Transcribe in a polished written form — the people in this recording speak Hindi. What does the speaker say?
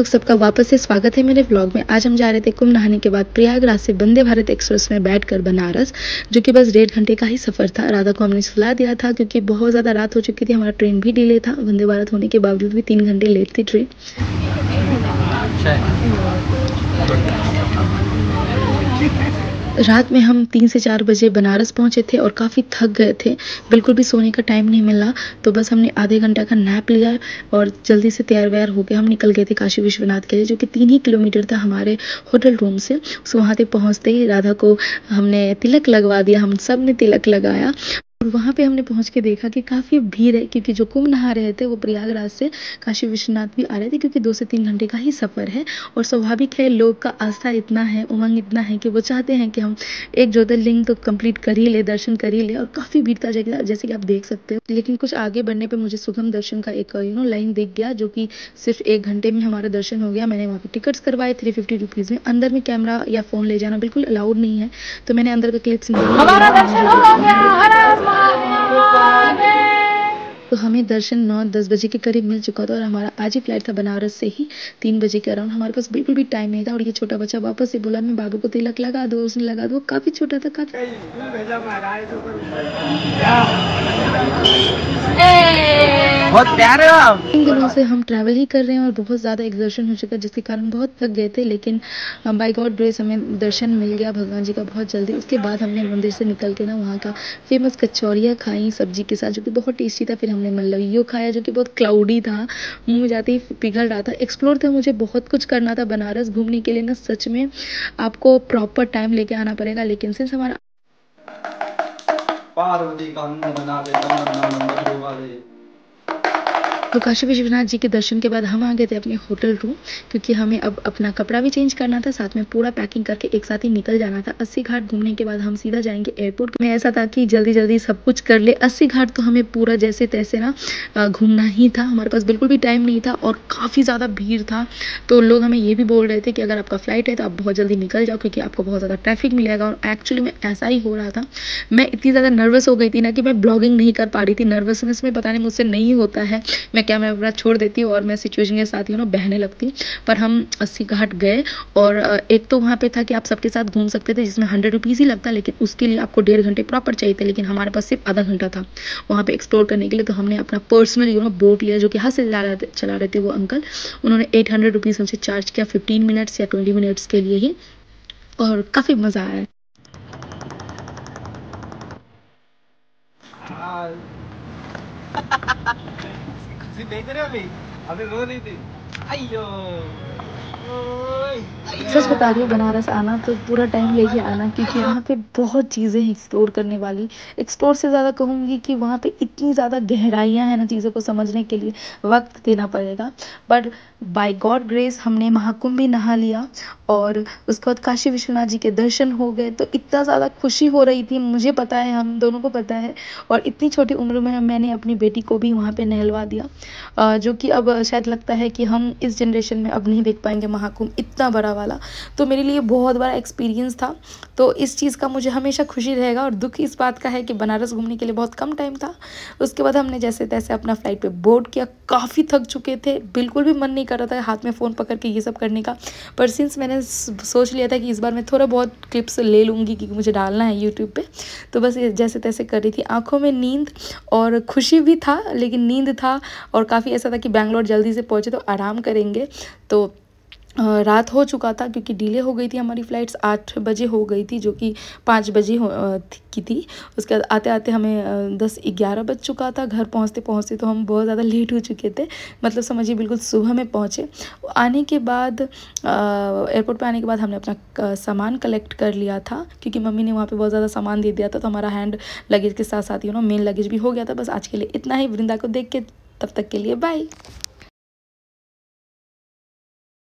लोग सबका वापस से स्वागत है मेरे व्लॉग में। आज हम जा रहे थे कुंभ नहाने के बाद प्रयागराज से वंदे भारत एक्सप्रेस में बैठकर बनारस, जो कि बस 1.5 घंटे का ही सफ़र था। राधा को हमने सुला दिया था क्योंकि बहुत ज़्यादा रात हो चुकी थी। हमारा ट्रेन भी डिले था, वंदे भारत होने के बावजूद भी 3 घंटे लेट थी ट्रेन। रात में हम 3 से 4 बजे बनारस पहुंचे थे और काफ़ी थक गए थे, बिल्कुल भी सोने का टाइम नहीं मिला। तो बस हमने आधे घंटा का नैप लिया और जल्दी से तैयार व्यार होकर हम निकल गए थे काशी विश्वनाथ के लिए, जो कि 3 ही किलोमीटर था हमारे होटल रूम से। सो वहाँ पे पहुँचते ही राधा को हमने तिलक लगवा दिया, हम सब ने तिलक लगाया। और वहाँ पे हमने पहुँच के देखा कि काफ़ी भीड़ है, क्योंकि जो कुंभ नहा रहे थे वो प्रयागराज से काशी विश्वनाथ भी आ रहे थे, क्योंकि 2 से 3 घंटे का ही सफ़र है। और स्वाभाविक है, लोग का आस्था इतना है, उमंग इतना है कि वो चाहते हैं कि हम एक ज्योतिर्लिंग तो कंप्लीट कर ही ले, दर्शन कर ही ले। और काफ़ी भीड़ था जैसे कि आप देख सकते हो। लेकिन कुछ आगे बढ़ने पे मुझे सुगम दर्शन का एक लाइन दिख गया, जो कि सिर्फ 1 घंटे में हमारा दर्शन हो गया। मैंने वहाँ पे टिकट्स करवाए 350 रुपीज़ में। अंदर में कैमरा या फ़ोन ले जाना बिल्कुल अलाउड नहीं है, तो मैंने अंदर का क्लिप्स तो हमें दर्शन 9-10 बजे के करीब मिल चुका था। और हमारा आज ही फ्लाइट था बनारस से ही 3 बजे के अराउंड। हमारे पास बिल्कुल भी टाइम नहीं था। और ये छोटा बच्चा वापस से बोला मैं बाबू को तिलक लगा दो, उसने लगा दो। काफ़ी छोटा था, काफ़ी बहुत प्यारे हो आप। 3 दिनों से हम ट्रैवल ही कर रहे हैं और बहुत ज़्यादा एक्सर्शन हो चुका, जिसके कारण बहुत थक गए थे। लेकिन बाय गॉड ग्रेस हमें दर्शन मिल गया भगवान जी का बहुत जल्दी। उसके बाद हमने मंदिर से निकल के ना वहाँ का फेमस कचौरियाँ खाई सब्जी के साथ, जो कि बहुत टेस्टी था। फिर हमने मल्लइयो खाया, जो कि बहुत क्लाउडी था, मुँह में जाते ही पिघल रहा था। एक्सप्लोर था, मुझे बहुत कुछ करना था। बनारस घूमने के लिए ना सच में आपको प्रॉपर टाइम लेके आना पड़ेगा। लेकिन सिंस हमारा पार्वती का बना दे तो काशी विश्वनाथ जी के दर्शन के बाद हम आ गए थे अपने होटल रूम, क्योंकि हमें अब अपना कपड़ा भी चेंज करना था, साथ में पूरा पैकिंग करके एक साथ ही निकल जाना था। 80 घाट घूमने के बाद हम सीधा जाएंगे एयरपोर्ट में। ऐसा था कि जल्दी जल्दी सब कुछ कर ले। 80 घाट तो हमें पूरा जैसे तैसे ना घूमना ही था। हमारे पास बिल्कुल भी टाइम नहीं था और काफ़ी ज़्यादा भीड़ था। तो लोग हमें ये भी बोल रहे थे कि अगर आपका फ्लाइट है तो आप बहुत जल्दी निकल जाओ, क्योंकि आपको बहुत ज़्यादा ट्रैफिक मिलेगा। और एक्चुअली में ऐसा ही हो रहा था। मैं इतनी ज़्यादा नर्वस हो गई थी ना कि मैं ब्लॉगिंग नहीं कर पा रही थी। नर्वसनेस में पता नहीं मुझसे नहीं होता है, मैं कैमरा वैमरा छोड़ देती हूँ और मैं सिचुएशन के साथ बहने लगती हूँ। पर हम 80 घाट गए और एक तो वहाँ पे था कि आप सबके साथ घूम सकते थे, जिसमें 100 रुपीज़ ही लगता, लेकिन उसके लिए आपको 1.5 घंटे प्रॉपर चाहिए थे। लेकिन हमारे पास सिर्फ आधा घंटा था वहाँ पे एक्सप्लोर करने के लिए। तो हमने अपना पर्सनल बोट लिया, जो कि हाथ से चला रहे थे वो अंकल। उन्होंने 800 रुपीज़ हमसे चार्ज किया 15 मिनट्स या 20 मिनट्स के लिए ही। और काफ़ी मज़ा आया। देख रहे हो अभी? अभी रो रही थी। अयो सच बता रही हूँ, बनारस आना तो पूरा टाइम लेके आना, क्योंकि यहाँ पे बहुत चीज़ें हैं एक्सप्लोर करने वाली। एक्सप्लोर से ज़्यादा कहूँगी कि वहाँ पे इतनी ज़्यादा गहराइयाँ हैं ना, चीज़ों को समझने के लिए वक्त देना पड़ेगा। बट बाय गॉड ग्रेस हमने महाकुंभ भी नहा लिया और उसके बाद काशी विश्वनाथ जी के दर्शन हो गए। तो इतना ज़्यादा खुशी हो रही थी, मुझे पता है, हम दोनों को पता है। और इतनी छोटी उम्र में मैंने अपनी बेटी को भी वहाँ पे नहलवा दिया, जो कि अब शायद लगता है कि हम इस जनरेशन में अब नहीं देख पाएंगे महाकुंभ इतना बड़ा वाला। तो मेरे लिए बहुत बड़ा एक्सपीरियंस था। तो इस चीज़ का मुझे हमेशा खुशी रहेगा। और दुख इस बात का है कि बनारस घूमने के लिए बहुत कम टाइम था। उसके बाद हमने जैसे तैसे अपना फ्लाइट पे बोर्ड किया। काफ़ी थक चुके थे, बिल्कुल भी मन नहीं कर रहा था हाथ में फ़ोन पकड़ के ये सब करने का। पर सिंस मैंने सोच लिया था कि इस बार मैं थोड़ा बहुत क्लिप्स ले लूँगी, क्योंकि मुझे डालना है यूट्यूब पे। तो बस जैसे तैसे कर रही थी। आँखों में नींद और खुशी भी था, लेकिन नींद था। और काफ़ी ऐसा था कि बैंगलोर जल्दी से पहुँचे तो आराम करेंगे। तो रात हो चुका था, क्योंकि डिले हो गई थी हमारी फ़्लाइट्स। 8 बजे हो गई थी, जो कि 5 बजे की थी। उसके बाद आते आते हमें 10-11 बज चुका था। घर पहुंचते पहुंचते तो हम बहुत ज़्यादा लेट हो चुके थे, मतलब समझिए बिल्कुल सुबह में पहुंचे। आने के बाद एयरपोर्ट पे आने के बाद हमने अपना सामान कलेक्ट कर लिया था, क्योंकि मम्मी ने वहाँ पे बहुत ज़्यादा सामान दे दिया था। तो हमारा हैंड लगेज के साथ साथ मेन लगेज भी हो गया था। बस आज के लिए इतना ही। वृंदा को देख के तब तक के लिए बाय।